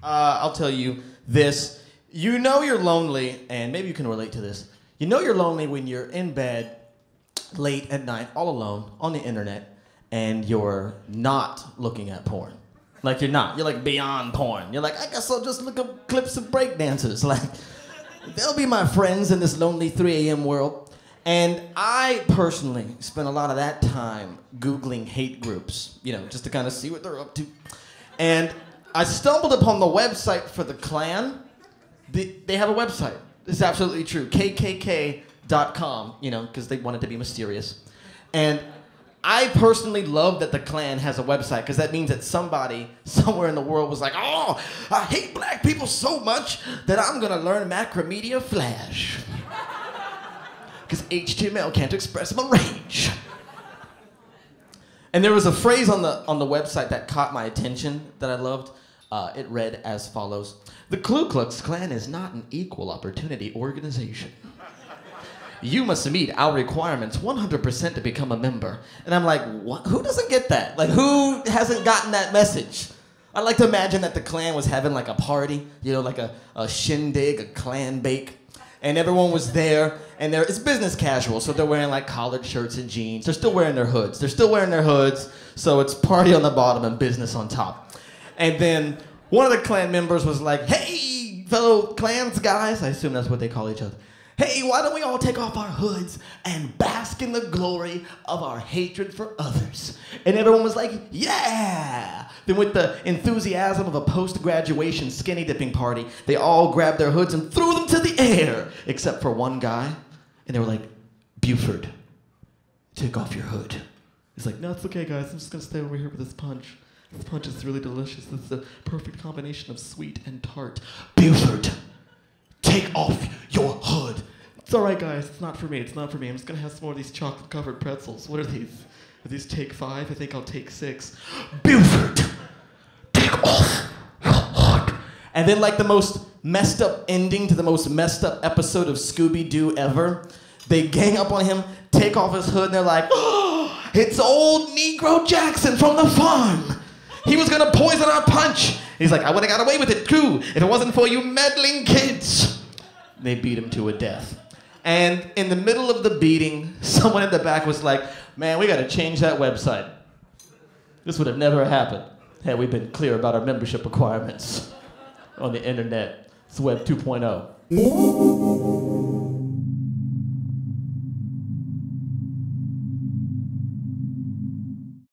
I'll tell you this. You know you're lonely, and maybe you can relate to this. You know you're lonely when you're in bed late at night, all alone, on the internet, and you're not looking at porn. Like you're not. You're like beyond porn. You're like, I guess I'll just look up clips of breakdancers. Like, they'll be my friends in this lonely 3 a.m. world. And I personally spent a lot of that time Googling hate groups, you know, just to kind of see what they're up to. And I stumbled upon the website for the Klan. They have a website. It's absolutely true. KKK.com, you know, because they wanted to be mysterious. And I personally love that the Klan has a website, because that means that somebody somewhere in the world was like, oh, I hate black people so much that I'm going to learn Macromedia Flash. Because HTML can't express my rage. And there was a phrase on the website that caught my attention that I loved. It read as follows: "The Ku Klux Klan is not an equal opportunity organization. You must meet our requirements 100% to become a member." And I'm like, what? Who doesn't get that? Like, who hasn't gotten that message? I like to imagine that the Klan was having like a party, you know, like a shindig, a Klan bake. And everyone was there, and it's business casual, so they're wearing like collared shirts and jeans. They're still wearing their hoods. So it's party on the bottom and business on top. And then one of the Klan members was like, hey, fellow Klans guys, I assume that's what they call each other. Hey, why don't we all take off our hoods and bask in the glory of our hatred for others? And everyone was like, yeah! Then with the enthusiasm of a post-graduation skinny dipping party, they all grabbed their hoods and threw them to the air, except for one guy. And they were like, Buford, take off your hood. He's like, no, it's okay, guys. I'm just gonna stay over here with this punch. This punch is really delicious. This is the perfect combination of sweet and tart. Buford, take off your hood. It's all right, guys. It's not for me. It's not for me. I'm just going to have some more of these chocolate-covered pretzels. What are these? Are these take 5? I think I'll take 6. Buford, take off your hood. And then, like the most messed up ending to the most messed up episode of Scooby-Doo ever, they gang up on him, take off his hood, and they're like, oh, it's old Negro Jackson from the farm. He was going to poison our punch. He's like, I would have got away with it, too, if it wasn't for you meddling kids. They beat him to a death. And in the middle of the beating, someone in the back was like, man, we got to change that website. This would have never happened had we been clear about our membership requirements on the internet. It's Web 2.0.